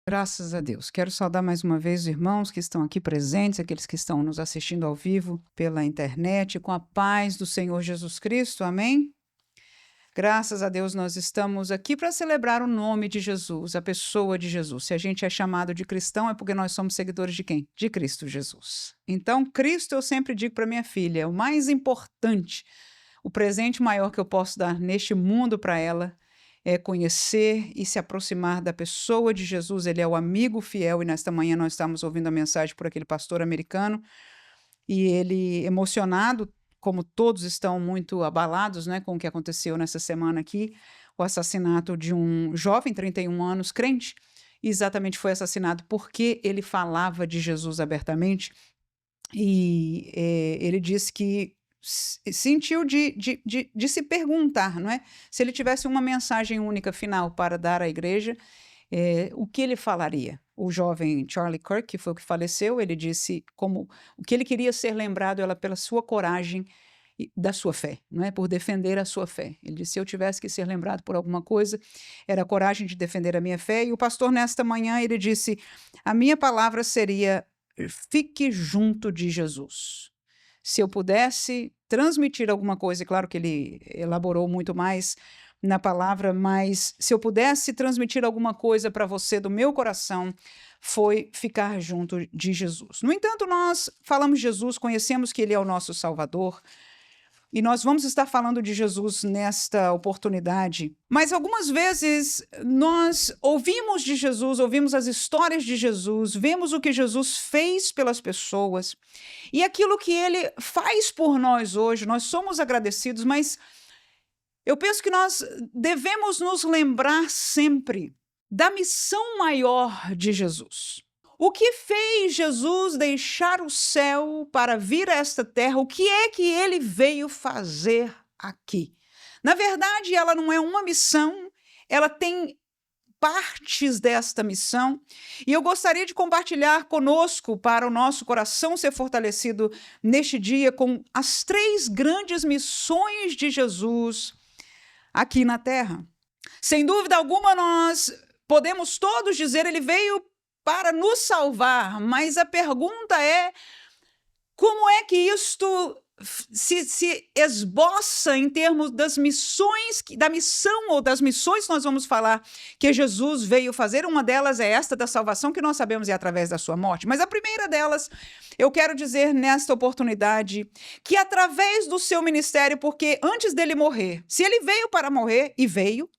Graças a Deus. Quero saudar mais uma vez os irmãos que estão aqui presentes, aqueles que estão nos assistindo ao vivo pela internet, com a paz do Senhor Jesus Cristo. Amém? Graças a Deus nós estamos aqui para celebrar o nome de Jesus, a pessoa de Jesus. Se a gente é chamado de cristão é porque nós somos seguidores de quem? De Cristo Jesus. Então, Cristo, eu sempre digo para minha filha, é o mais importante, o presente maior que eu posso dar neste mundo para ela é conhecer e se aproximar da pessoa de Jesus. Ele é o amigo fiel, e nesta manhã nós estamos ouvindo a mensagem por aquele pastor americano, e ele, emocionado, como todos estão muito abalados, né, com o que aconteceu nessa semana aqui, o assassinato de um jovem, 31 anos, crente, e exatamente foi assassinado porque ele falava de Jesus abertamente, e ele disse que sentiu de se perguntar, não é? Se ele tivesse uma mensagem única final para dar à igreja, o que ele falaria? O jovem Charlie Kirk, que foi o que faleceu, ele disse como o que ele queria ser lembrado era pela sua coragem da sua fé, não é? Por defender a sua fé. Ele disse, se eu tivesse que ser lembrado por alguma coisa, era a coragem de defender a minha fé. E o pastor, nesta manhã, ele disse, a minha palavra seria, fique junto de Jesus. Se eu pudesse transmitir alguma coisa, e claro que ele elaborou muito mais na palavra, mas se eu pudesse transmitir alguma coisa para você do meu coração, foi ficar junto de Jesus. No entanto, nós falamos de Jesus, conhecemos que ele é o nosso Salvador, e nós vamos estar falando de Jesus nesta oportunidade. Mas algumas vezes nós ouvimos de Jesus, ouvimos as histórias de Jesus, vemos o que Jesus fez pelas pessoas e aquilo que ele faz por nós hoje, nós somos agradecidos, mas eu penso que nós devemos nos lembrar sempre da missão maior de Jesus. O que fez Jesus deixar o céu para vir a esta terra? O que é que ele veio fazer aqui? Na verdade, ela não é uma missão, ela tem partes desta missão, e eu gostaria de compartilhar conosco, para o nosso coração ser fortalecido neste dia, com as 3 grandes missões de Jesus aqui na terra. Sem dúvida alguma, nós podemos todos dizer, ele veio para nos salvar, mas a pergunta é, como é que isto se esboça em termos das missões, da missão ou das missões que nós vamos falar que Jesus veio fazer? Uma delas é esta da salvação, que nós sabemos é através da sua morte, mas a primeira delas, eu quero dizer nesta oportunidade, que através do seu ministério, porque antes dele morrer, se ele veio para morrer, e veio,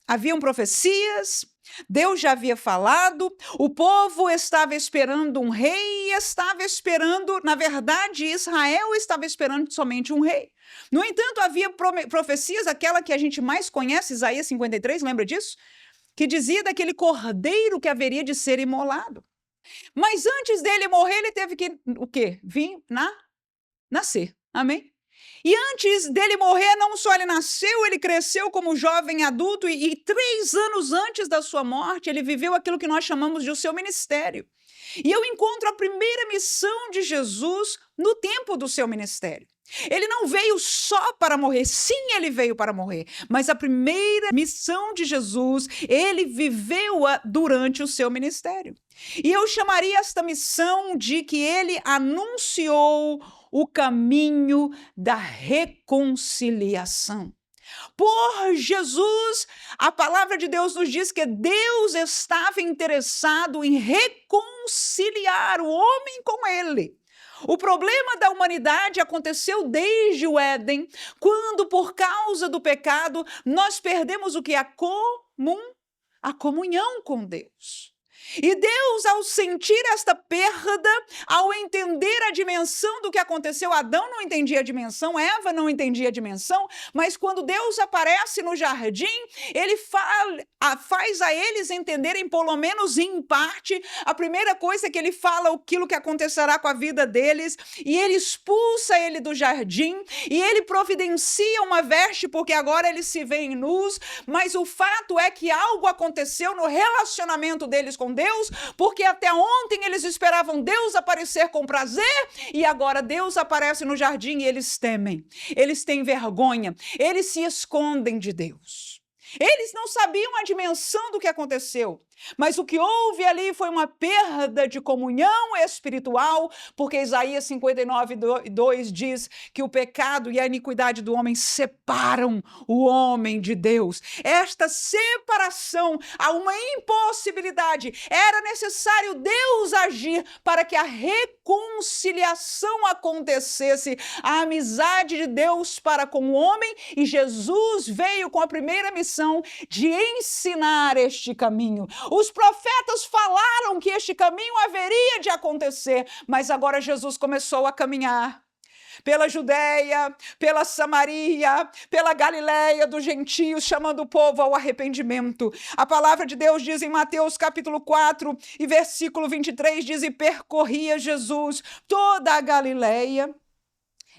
haviam profecias, Deus já havia falado, o povo estava esperando um rei, estava esperando, na verdade, Israel estava esperando somente um rei. No entanto, havia profecias, aquela que a gente mais conhece, Isaías 53, lembra disso? Que dizia daquele cordeiro que haveria de ser imolado. Mas antes dele morrer, ele teve que, o quê? Vir nascer, amém? E antes dele morrer, não só ele nasceu, ele cresceu como jovem adulto e 3 anos antes da sua morte, ele viveu aquilo que nós chamamos de o seu ministério. E eu encontro a primeira missão de Jesus no tempo do seu ministério. Ele não veio só para morrer, sim, ele veio para morrer, mas a primeira missão de Jesus, ele viveu-a durante o seu ministério. E eu chamaria esta missão de que ele anunciou o caminho da reconciliação. Por Jesus, a palavra de Deus nos diz que Deus estava interessado em reconciliar o homem com ele. O problema da humanidade aconteceu desde o Éden, quando, por causa do pecado, nós perdemos o que? A comunhão com Deus. E Deus, ao sentir esta perda, ao entender a dimensão do que aconteceu, Adão não entendia a dimensão, Eva não entendia a dimensão, mas quando Deus aparece no jardim, ele faz a eles entenderem, pelo menos em parte, a primeira coisa que ele fala, aquilo que acontecerá com a vida deles, e ele expulsa ele do jardim, e ele providencia uma veste, porque agora eles se veem nus, mas o fato é que algo aconteceu no relacionamento deles com Deus, porque até ontem eles esperavam Deus aparecer com prazer e agora Deus aparece no jardim e eles temem, eles têm vergonha, eles se escondem de Deus. Eles não sabiam a dimensão do que aconteceu. Mas o que houve ali foi uma perda de comunhão espiritual, porque Isaías 59:2 diz que o pecado e a iniquidade do homem separam o homem de Deus. Esta separação, há uma impossibilidade. Era necessário Deus agir para que a reconciliação acontecesse, a amizade de Deus para com o homem, e Jesus veio com a primeira missão de ensinar este caminho. Os profetas falaram que este caminho haveria de acontecer, mas agora Jesus começou a caminhar pela Judéia, pela Samaria, pela Galiléia dos gentios, chamando o povo ao arrependimento. A palavra de Deus diz em Mateus capítulo 4 e versículo 23, diz: e percorria Jesus toda a Galiléia,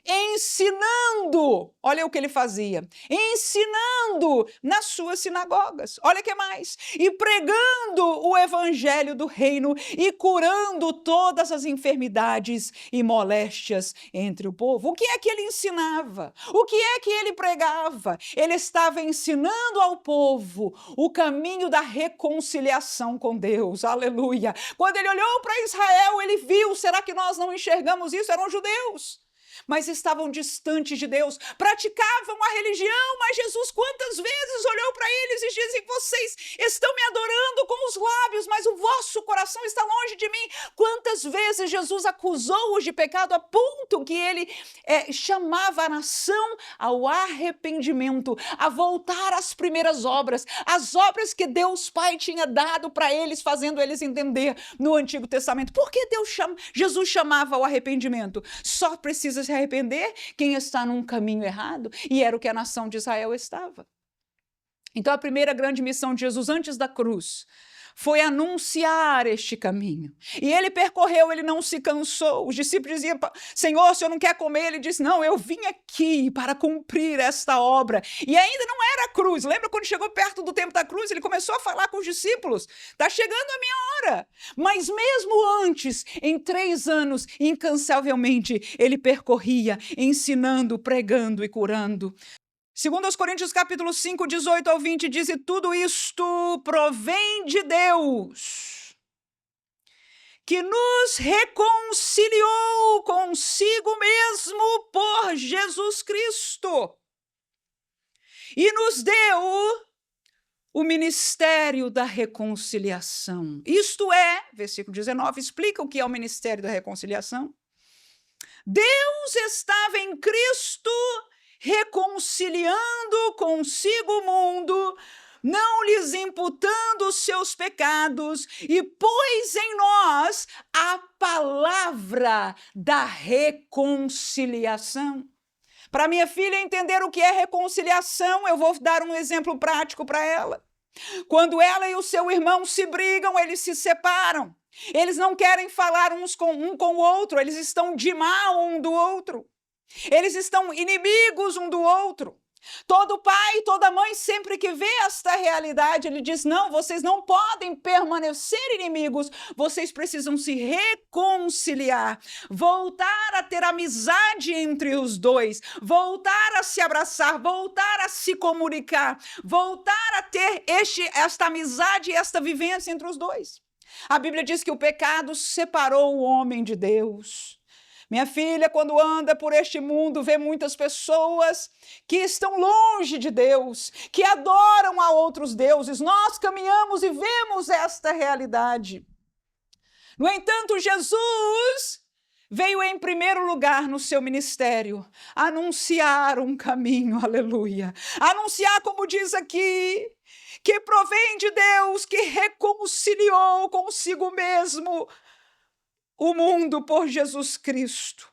ensinando, olha o que ele fazia, ensinando nas suas sinagogas, olha que mais, e pregando o evangelho do reino e curando todas as enfermidades e moléstias entre o povo. O que é que ele ensinava? O que é que ele pregava? Ele estava ensinando ao povo o caminho da reconciliação com Deus, aleluia. Quando ele olhou para Israel, ele viu, será que nós não enxergamos isso? Eram judeus, mas estavam distantes de Deus, praticavam a religião, mas Jesus quantas vezes olhou para eles e disse: vocês estão me adorando com os lábios, mas o vosso coração está longe de mim. Quantas vezes Jesus acusou-os de pecado a ponto que ele chamava a nação ao arrependimento, a voltar às primeiras obras, as obras que Deus Pai tinha dado para eles, fazendo eles entender no Antigo Testamento. Por que Jesus chamava ao arrependimento? Só precisa se arrepender quem está num caminho errado, e era o que a nação de Israel estava. Então a primeira grande missão de Jesus antes da cruz foi anunciar este caminho. E ele percorreu, ele não se cansou. Os discípulos diziam: Senhor, o Senhor não quer comer? Ele disse: não, eu vim aqui para cumprir esta obra. E ainda não era a cruz. Lembra quando chegou perto do tempo da cruz, ele começou a falar com os discípulos: está chegando a minha hora. Mas mesmo antes, em 3 anos, incansavelmente, ele percorria, ensinando, pregando e curando. Segundo aos Coríntios capítulo 5, 18 ao 20, diz: e tudo isto provém de Deus, que nos reconciliou consigo mesmo por Jesus Cristo e nos deu o ministério da reconciliação. Isto é, versículo 19, explica o que é o ministério da reconciliação. Deus estava em Cristo reconciliando consigo o mundo, não lhes imputando os seus pecados, e pôs em nós a palavra da reconciliação. Para minha filha entender o que é reconciliação, eu vou dar um exemplo prático para ela. Quando ela e o seu irmão se brigam, eles se separam. Eles não querem falar um com o outro, eles estão de mal um do outro. Eles estão inimigos um do outro. Todo pai, toda mãe, sempre que vê esta realidade, ele diz: não, vocês não podem permanecer inimigos, vocês precisam se reconciliar, voltar a ter amizade entre os dois, voltar a se abraçar, voltar a se comunicar, voltar a ter esta amizade e esta vivência entre os dois. A Bíblia diz que o pecado separou o homem de Deus. Minha filha, quando anda por este mundo, vê muitas pessoas que estão longe de Deus, que adoram a outros deuses. Nós caminhamos e vemos esta realidade. No entanto, Jesus veio em primeiro lugar no seu ministério anunciar um caminho, aleluia. Anunciar, como diz aqui, que provém de Deus, que reconciliou consigo mesmo o mundo por Jesus Cristo.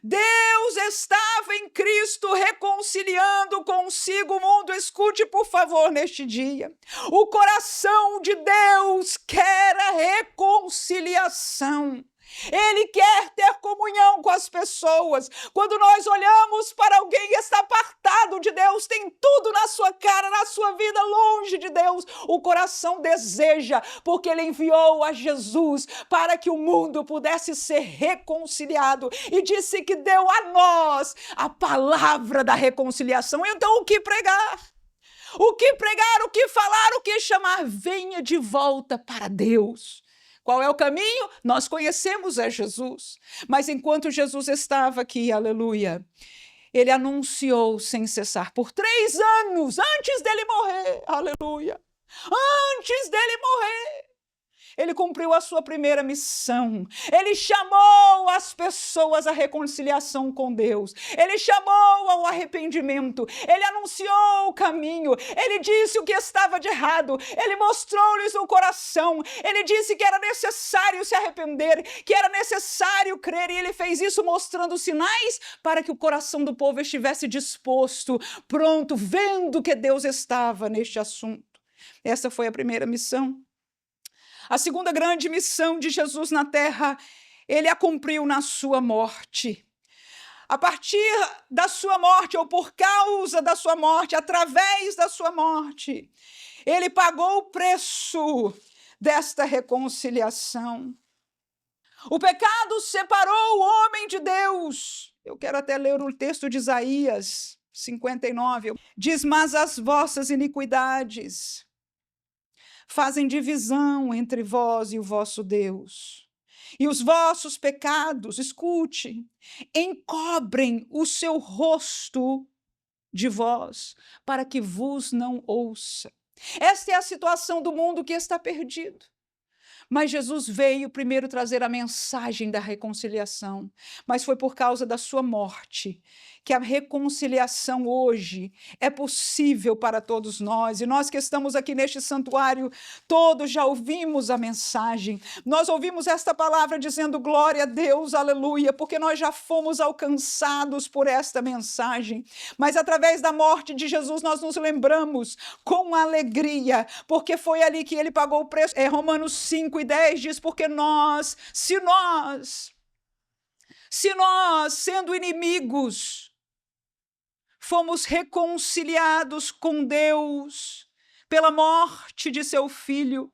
Deus estava em Cristo reconciliando consigo o mundo. Escute, por favor, neste dia. O coração de Deus quer a reconciliação. Ele quer ter comunhão com as pessoas. Quando nós olhamos para alguém que está apartado de Deus, tem tudo na sua cara, na sua vida, longe de Deus, o coração deseja, porque ele enviou a Jesus para que o mundo pudesse ser reconciliado, e disse que deu a nós a palavra da reconciliação. Então, o que pregar? O que pregar, o que falar, o que chamar, venha de volta para Deus. Qual é o caminho? Nós conhecemos é Jesus. Mas enquanto Jesus estava aqui, aleluia, ele anunciou sem cessar por 3 anos, antes dele morrer, aleluia. Antes dele morrer, ele cumpriu a sua primeira missão. Ele chamou as pessoas à reconciliação com Deus. Ele chamou ao arrependimento. Ele anunciou o caminho. Ele disse o que estava de errado. Ele mostrou-lhes o coração. Ele disse que era necessário se arrepender, que era necessário crer. E ele fez isso mostrando sinais para que o coração do povo estivesse disposto, pronto, vendo que Deus estava neste assunto. Essa foi a primeira missão. A segunda grande missão de Jesus na terra, ele a cumpriu na sua morte. A partir da sua morte, ou por causa da sua morte, através da sua morte, ele pagou o preço desta reconciliação. O pecado separou o homem de Deus. Eu quero até ler o texto de Isaías 59. Diz: mas as vossas iniquidades fazem divisão entre vós e o vosso Deus. E os vossos pecados, escute, encobrem o seu rosto de vós, para que vos não ouça. Esta é a situação do mundo que está perdido. Mas Jesus veio primeiro trazer a mensagem da reconciliação. Mas foi por causa da sua morte que a reconciliação hoje é possível para todos nós. E nós que estamos aqui neste santuário, todos já ouvimos a mensagem. Nós ouvimos esta palavra dizendo glória a Deus, aleluia, porque nós já fomos alcançados por esta mensagem. Mas através da morte de Jesus nós nos lembramos com alegria, porque foi ali que ele pagou o preço. Romanos 5:10 diz: porque nós, se nós, sendo inimigos, fomos reconciliados com Deus pela morte de seu Filho,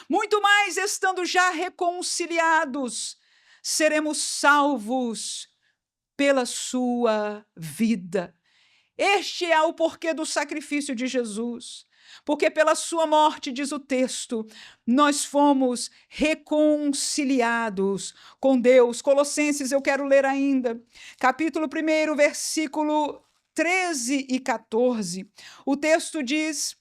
muito mais estando já reconciliados, seremos salvos pela sua vida. Este é o porquê do sacrifício de Jesus. Porque pela sua morte, diz o texto, nós fomos reconciliados com Deus. Colossenses, eu quero ler ainda, capítulo 1, versículo 13 e 14. O texto diz: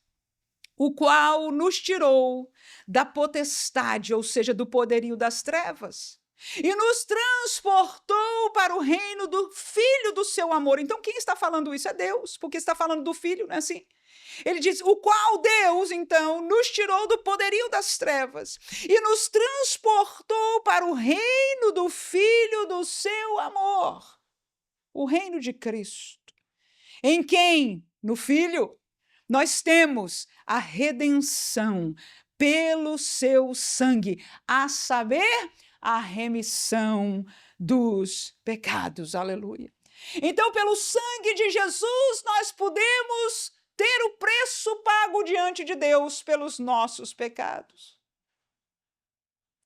o qual nos tirou da potestade, ou seja, do poderio das trevas, e nos transportou para o reino do Filho do seu amor. Então, quem está falando isso? É Deus, porque está falando do Filho, não é assim? Ele diz: o qual Deus, então, nos tirou do poderio das trevas e nos transportou para o reino do Filho do seu amor, o reino de Cristo, em quem, no Filho, nós temos a redenção pelo seu sangue, a saber, a remissão dos pecados. Aleluia. Então, pelo sangue de Jesus, nós podemos ter o preço pago diante de Deus pelos nossos pecados.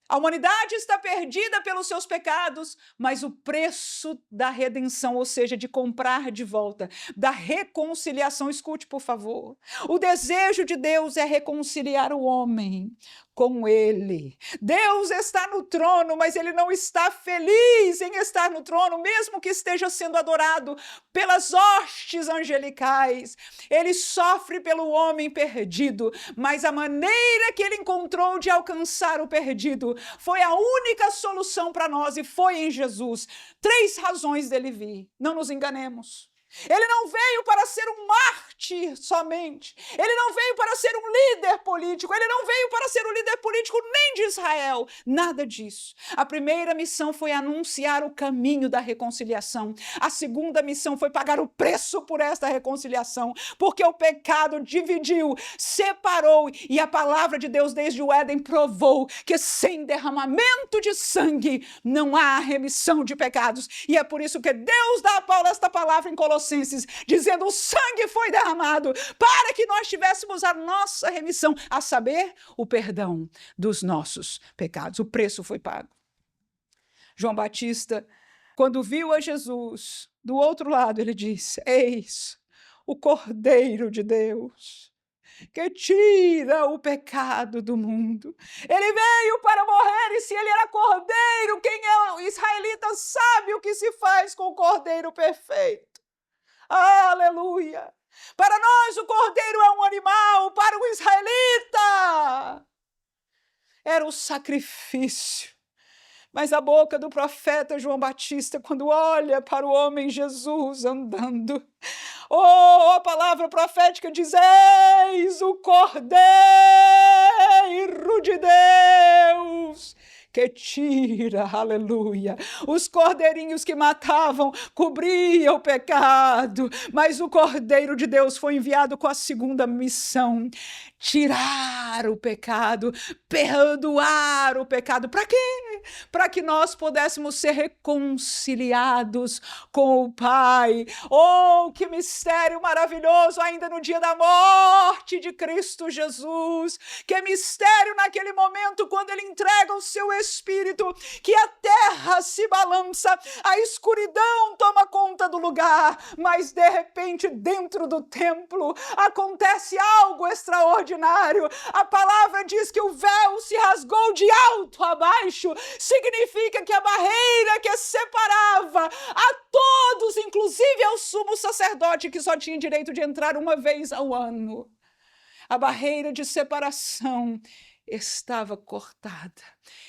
A humanidade está perdida pelos seus pecados, mas o preço da redenção, ou seja, de comprar de volta, da reconciliação, escute, por favor. O desejo de Deus é reconciliar o homem com ele. Deus está no trono, mas ele não está feliz em estar no trono, mesmo que esteja sendo adorado pelas hostes angelicais. Ele sofre pelo homem perdido, mas a maneira que ele encontrou de alcançar o perdido foi a única solução para nós, e foi em Jesus. 3 razões dele vir, não nos enganemos. Ele não veio para ser um mártir somente. Ele não veio para ser um líder político. Ele não veio para ser o líder político nem de Israel. Nada disso. A primeira missão foi anunciar o caminho da reconciliação. A segunda missão foi pagar o preço por esta reconciliação, porque o pecado dividiu, separou, e a palavra de Deus desde o Éden provou que sem derramamento de sangue não há remissão de pecados. E é por isso que Deus dá a Paulo esta palavra em Colossenses, dizendo: o sangue foi derramado para que nós tivéssemos a nossa remissão, a saber, o perdão dos nossos pecados. O preço foi pago. João Batista, quando viu a Jesus do outro lado, ele disse: eis o Cordeiro de Deus que tira o pecado do mundo. Ele veio para morrer, e se ele era cordeiro, quem é o israelita sabe o que se faz com o cordeiro perfeito. Aleluia! Para nós o cordeiro é um animal, para o israelita era o sacrifício. Mas a boca do profeta João Batista, quando olha para o homem Jesus andando, a palavra profética diz: eis o Cordeiro de Deus que tira, aleluia. Os cordeirinhos que matavam cobriam o pecado, mas o Cordeiro de Deus foi enviado com a segunda missão: tirar o pecado, perdoar o pecado. Para quê? Para que nós pudéssemos ser reconciliados com o Pai. Oh, que mistério maravilhoso ainda no dia da morte de Cristo Jesus. Que mistério naquele momento quando ele entrega o seu Espírito, que a terra se balança, a escuridão toma conta do lugar, mas de repente dentro do templo acontece algo extraordinário. A palavra diz que o véu se rasgou de alto a baixo. Significa que a barreira que separava a todos, inclusive ao sumo sacerdote, que só tinha direito de entrar uma vez ao ano, a barreira de separação estava cortada,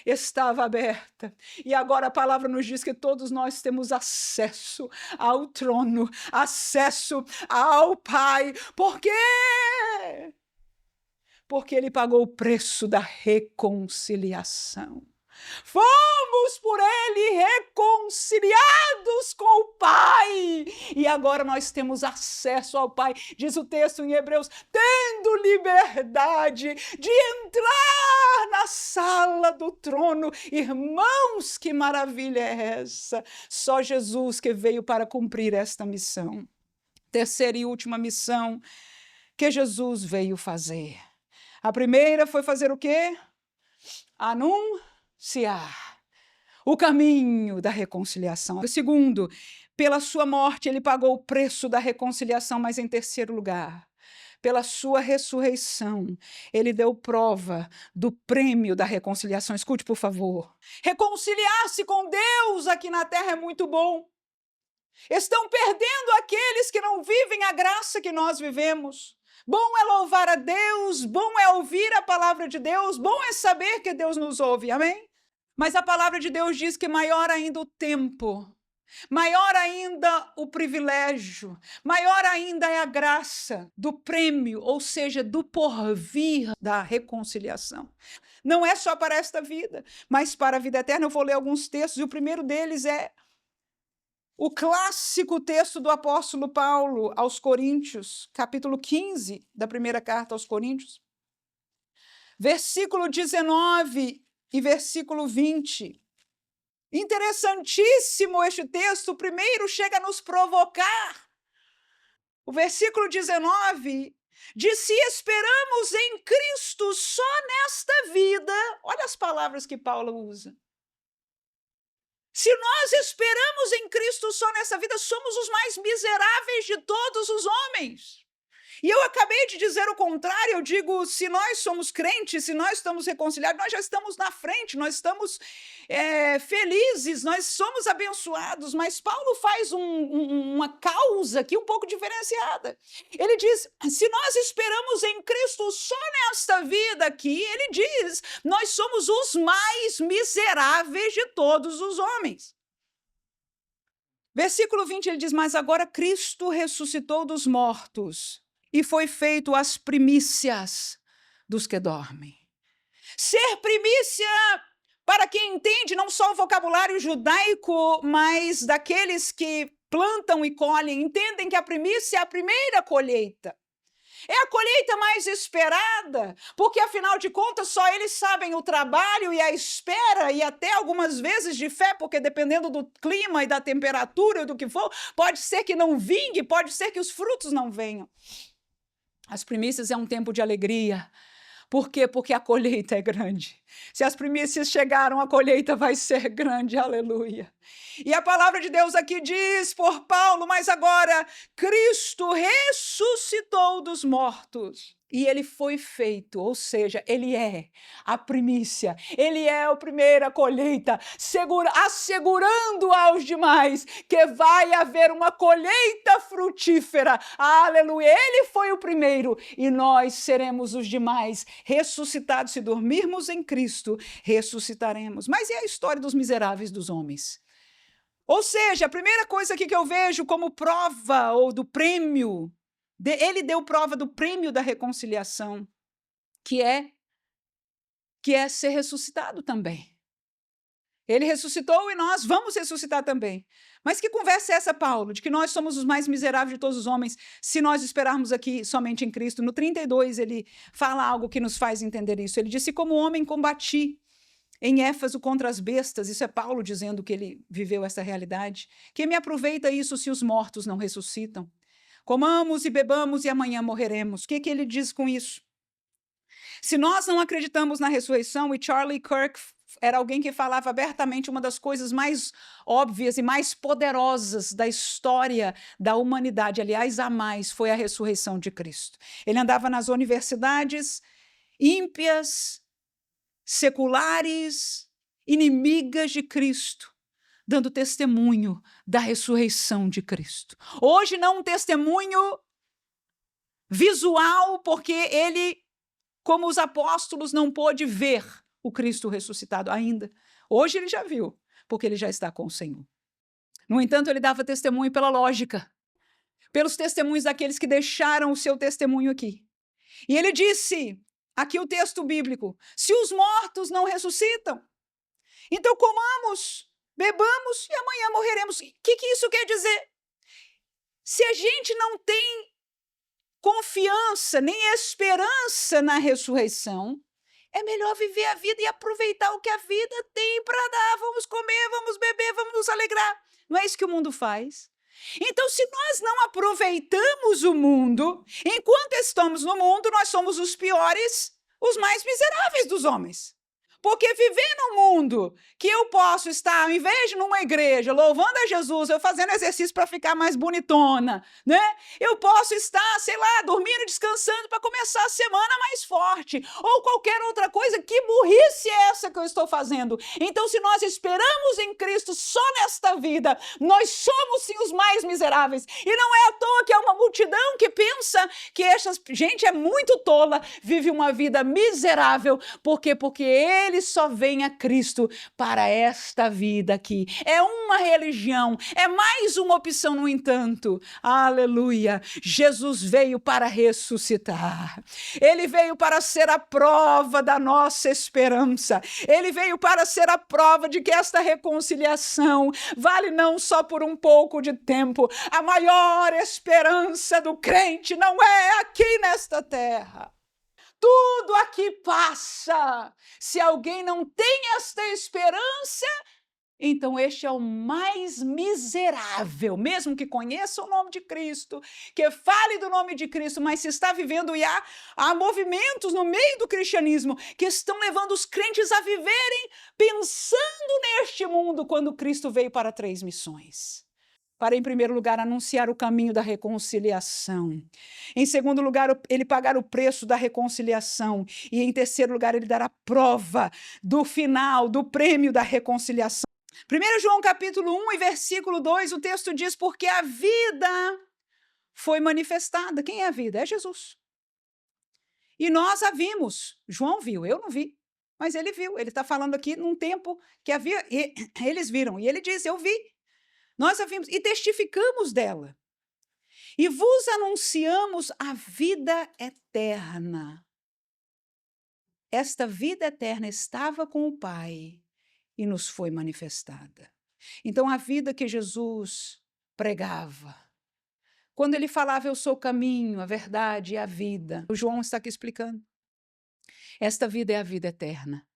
estava aberta. E agora a palavra nos diz que todos nós temos acesso ao trono, acesso ao Pai. Por quê? Porque ele pagou o preço da reconciliação. Fomos por ele reconciliados com o Pai. E agora nós temos acesso ao Pai. Diz o texto em Hebreus: tendo liberdade de entrar na sala do trono. Irmãos, que maravilha é essa? Só Jesus que veio para cumprir esta missão. Terceira e última missão que Jesus veio fazer. A primeira foi fazer o quê? Anunciar o caminho da reconciliação. O segundo, pela sua morte, ele pagou o preço da reconciliação, mas em terceiro lugar, pela sua ressurreição, ele deu prova do prêmio da reconciliação. Escute, por favor. Reconciliar-se com Deus aqui na terra é muito bom. Estão perdendo aqueles que não vivem a graça que nós vivemos. Bom é louvar a Deus, bom é ouvir a palavra de Deus, bom é saber que Deus nos ouve, amém? Mas a palavra de Deus diz que maior ainda o tempo, maior ainda o privilégio, maior ainda é a graça do prêmio, ou seja, do porvir da reconciliação. Não é só para esta vida, mas para a vida eterna. Eu vou ler alguns textos, e o primeiro deles é o clássico texto do apóstolo Paulo aos Coríntios, capítulo 15 da primeira carta aos Coríntios, versículo 19 e versículo 20. Interessantíssimo este texto. Primeiro chega a nos provocar. O versículo 19 diz: se esperamos em Cristo só nesta vida, olha as palavras que Paulo usa. Se nós esperamos em Cristo só nessa vida, somos os mais miseráveis de todos os homens. E eu acabei de dizer o contrário. Eu digo, se nós somos crentes, se nós estamos reconciliados, nós já estamos na frente, nós estamos felizes, nós somos abençoados. Mas Paulo faz uma causa aqui um pouco diferenciada. Ele diz, se nós esperamos em Cristo só nesta vida aqui, ele diz, nós somos os mais miseráveis de todos os homens. Versículo 20, ele diz, mas agora Cristo ressuscitou dos mortos e foi feito as primícias dos que dormem. Ser primícia, para quem entende não só o vocabulário judaico, mas daqueles que plantam e colhem, entendem que a primícia é a primeira colheita. É a colheita mais esperada, porque afinal de contas só eles sabem o trabalho e a espera e até algumas vezes de fé, porque dependendo do clima e da temperatura e do que for, pode ser que não vingue, pode ser que os frutos não venham. As primícias é um tempo de alegria. Por quê? Porque a colheita é grande. Se as primícias chegaram, a colheita vai ser grande, aleluia. E a palavra de Deus aqui diz por Paulo, mas agora Cristo ressuscitou dos mortos e ele foi feito, ou seja, ele é a primícia, ele é a primeira colheita, assegurando aos demais que vai haver uma colheita frutífera. Aleluia! Ele foi o primeiro e nós seremos os demais, ressuscitados. Se dormirmos em Cristo, ressuscitaremos. Mas e a história dos miseráveis dos homens? Ou seja, a primeira coisa aqui que eu vejo como prova ou do prêmio, ele deu prova do prêmio da reconciliação, que é ser ressuscitado também. Ele ressuscitou e nós vamos ressuscitar também. Mas que conversa é essa, Paulo, de que nós somos os mais miseráveis de todos os homens se nós esperarmos aqui somente em Cristo? No 32 ele fala algo que nos faz entender isso. Ele disse: como homem combati em Éfeso contra as bestas. Isso é Paulo dizendo que ele viveu essa realidade. Que me aproveita isso se os mortos não ressuscitam? Comamos e bebamos e amanhã morreremos. O que ele diz com isso? Se nós não acreditamos na ressurreição, e Charlie Kirk era alguém que falava abertamente uma das coisas mais óbvias e mais poderosas da história da humanidade, aliás, a mais, foi a ressurreição de Cristo. Ele andava nas universidades ímpias, seculares, inimigas de Cristo, dando testemunho da ressurreição de Cristo. Hoje não um testemunho visual, porque ele, como os apóstolos, não pôde ver o Cristo ressuscitado ainda. Hoje ele já viu, porque ele já está com o Senhor. No entanto, ele dava testemunho pela lógica, pelos testemunhos daqueles que deixaram o seu testemunho aqui. E ele disse, aqui o texto bíblico: se os mortos não ressuscitam, então comamos, bebamos e amanhã morreremos. O que isso quer dizer? Se a gente não tem confiança nem esperança na ressurreição, é melhor viver a vida e aproveitar o que a vida tem para dar. Vamos comer, vamos beber, vamos nos alegrar. Não é isso que o mundo faz? Então, se nós não aproveitamos o mundo, enquanto estamos no mundo, nós somos os piores, os mais miseráveis dos homens. Porque viver num mundo que eu posso estar, ao invés de numa igreja, louvando a Jesus, eu fazendo exercício para ficar mais bonitona, né? Eu posso estar, sei lá, dormindo e descansando para começar a semana mais forte, ou qualquer outra coisa. Que burrice é essa que eu estou fazendo? Então, se nós esperamos em Cristo só nesta vida, nós somos sim os mais miseráveis. E não é à toa que é uma multidão que pensa que essa gente é muito tola, vive uma vida miserável. Por quê? Porque ele só vem a Cristo para esta vida aqui. É uma religião, é mais uma opção, no entanto. Aleluia! Jesus veio para ressuscitar. Ele veio para ser a prova da nossa esperança. Ele veio para ser a prova de que esta reconciliação vale não só por um pouco de tempo. A maior esperança do crente não é aqui nesta terra. Tudo aqui passa. Se alguém não tem esta esperança, então este é o mais miserável, mesmo que conheça o nome de Cristo, que fale do nome de Cristo, mas se está vivendo, e há movimentos no meio do cristianismo que estão levando os crentes a viverem pensando neste mundo, quando Cristo veio para 3 missões. Para, em primeiro lugar, anunciar o caminho da reconciliação. Em segundo lugar, ele pagar o preço da reconciliação. E, em terceiro lugar, ele dar a prova do final, do prêmio da reconciliação. 1 João capítulo 1 e versículo 2, o texto diz: porque a vida foi manifestada. Quem é a vida? É Jesus. E nós a vimos. João viu, eu não vi, mas ele viu. Ele está falando aqui num tempo que havia, eles viram. E ele diz: eu vi. Nós a vimos e testificamos dela. E vos anunciamos a vida eterna. Esta vida eterna estava com o Pai e nos foi manifestada. Então, a vida que Jesus pregava, quando ele falava: eu sou o caminho, a verdade e a vida, o João está aqui explicando. Esta vida é a vida eterna.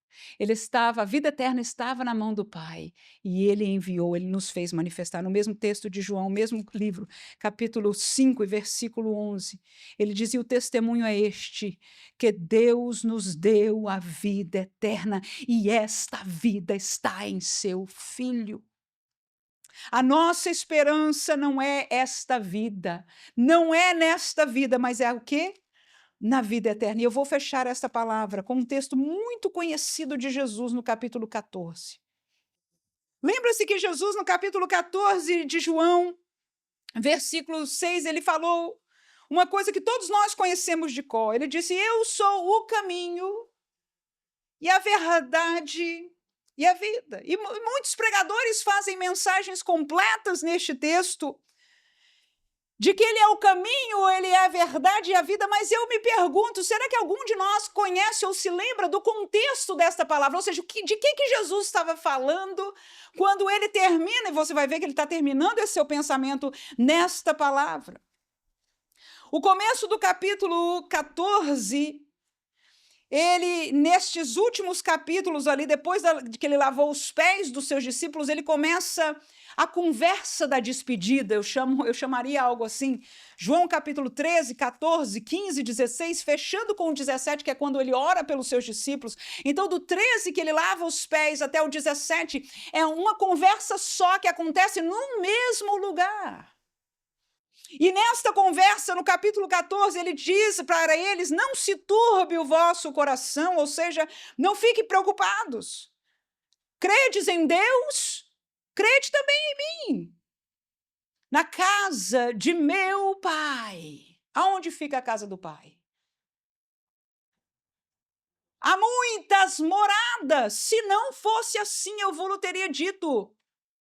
A vida eterna estava na mão do Pai, e ele enviou, ele nos fez manifestar. No mesmo texto de João, mesmo livro, capítulo 5 e versículo 11, ele dizia: o testemunho é este, que Deus nos deu a vida eterna, e esta vida está em seu Filho. A nossa esperança não é esta vida, não é nesta vida, mas é o quê? na vida eterna. E eu vou fechar esta palavra com um texto muito conhecido de Jesus no capítulo 14. Lembra-se que Jesus, no capítulo 14 de João, versículo 6, ele falou uma coisa que todos nós conhecemos de cor. Ele disse: eu sou o caminho e a verdade e a vida. E muitos pregadores fazem mensagens completas neste texto, de que ele é o caminho, ele é a verdade e a vida, mas eu me pergunto, será que algum de nós conhece ou se lembra do contexto desta palavra? Ou seja, de que Jesus estava falando quando ele termina, e você vai ver que ele está terminando esse seu pensamento nesta palavra. O começo do capítulo 14, ele, nestes últimos capítulos ali, depois de que ele lavou os pés dos seus discípulos, ele começa a conversa da despedida, eu chamaria algo assim. João capítulo 13, 14, 15, 16, fechando com o 17, que é quando ele ora pelos seus discípulos. Então, do 13, que ele lava os pés, até o 17, é uma conversa só que acontece no mesmo lugar. E nesta conversa, no capítulo 14, ele diz para eles: não se turbe o vosso coração, ou seja, não fiquem preocupados. Credes em Deus? Crede também em mim. Na casa de meu pai. Aonde fica a casa do pai? Há muitas moradas. Se não fosse assim, eu vos teria dito: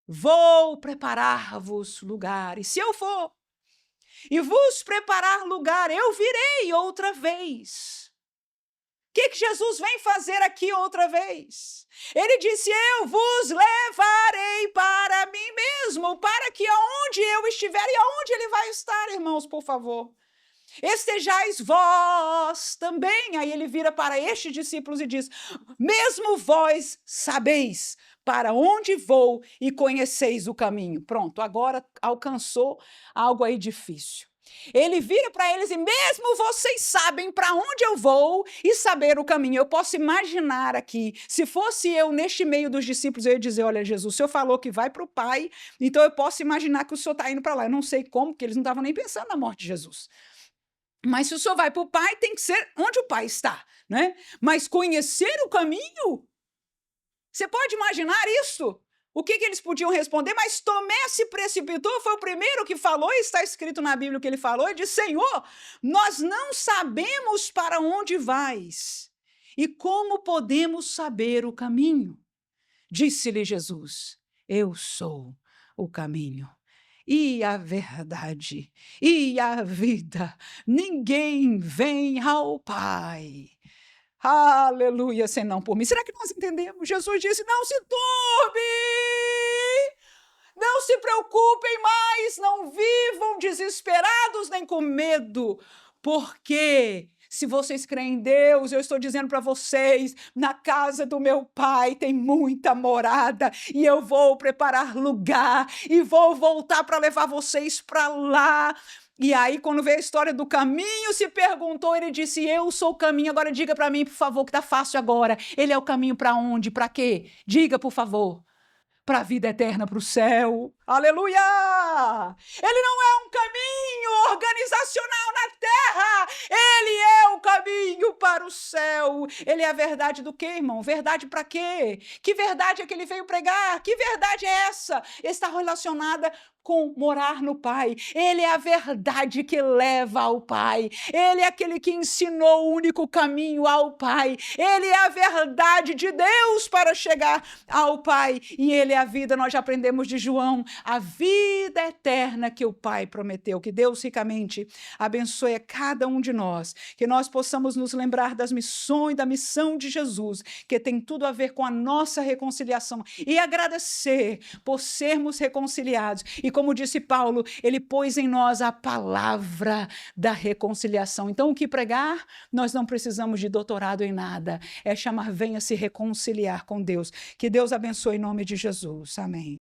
vou preparar-vos lugar. E se eu for e vos preparar lugar, eu virei outra vez. O que Jesus vem fazer aqui outra vez? Ele disse: eu vos levarei para mim mesmo, para que aonde eu estiver, e aonde ele vai estar, irmãos, por favor, estejais vós também. Aí ele vira para estes discípulos e diz: mesmo vós sabeis para onde vou e conheceis o caminho. Pronto, agora alcançou algo aí difícil. Ele vira para eles e mesmo vocês sabem para onde eu vou e saber o caminho. Eu posso imaginar aqui, se fosse eu neste meio dos discípulos, eu ia dizer: olha, Jesus, o senhor falou que vai para o Pai, então eu posso imaginar que o senhor está indo para lá. Eu não sei como, porque eles não estavam nem pensando na morte de Jesus. Mas se o senhor vai para o Pai, tem que ser onde o Pai está, né? Mas conhecer o caminho, você pode imaginar isso? O que eles podiam responder? Mas Tomé se precipitou, foi o primeiro que falou, e está escrito na Bíblia o que ele falou, e disse: Senhor, nós não sabemos para onde vais, e como podemos saber o caminho? Disse-lhe Jesus: eu sou o caminho e a verdade e a vida. Ninguém vem ao Pai. Aleluia, senão por mim. Será que nós entendemos? Jesus disse: não se turbe, não se preocupem mais, não vivam desesperados nem com medo, porque se vocês creem em Deus, eu estou dizendo para vocês, na casa do meu Pai tem muita morada, e eu vou preparar lugar, e vou voltar para levar vocês para lá. E aí, quando veio a história do caminho, se perguntou, ele disse: eu sou o caminho. Agora diga para mim, por favor, que tá fácil agora. Ele é o caminho para onde? Para quê? Diga, por favor. Para a vida eterna, para o céu. Aleluia! Ele não é um caminho organizacional na terra. Ele é o caminho para o céu. Ele é a verdade do quê, irmão? Verdade para quê? Que verdade é que ele veio pregar? Que verdade é essa? Está relacionada com morar no Pai. Ele é a verdade que leva ao Pai. Ele é aquele que ensinou o único caminho ao Pai. Ele é a verdade de Deus para chegar ao Pai. E ele é a vida, nós já aprendemos de João, a vida eterna que o Pai prometeu. Que Deus ricamente abençoe a cada um de nós, que nós possamos nos lembrar das missões, da missão de Jesus, que tem tudo a ver com a nossa reconciliação, e agradecer por sermos reconciliados. E como disse Paulo, ele pôs em nós a palavra da reconciliação. Então, o que pregar? Nós não precisamos de doutorado em nada. É chamar: venha se reconciliar com Deus. Que Deus abençoe em nome de Jesus. Amém.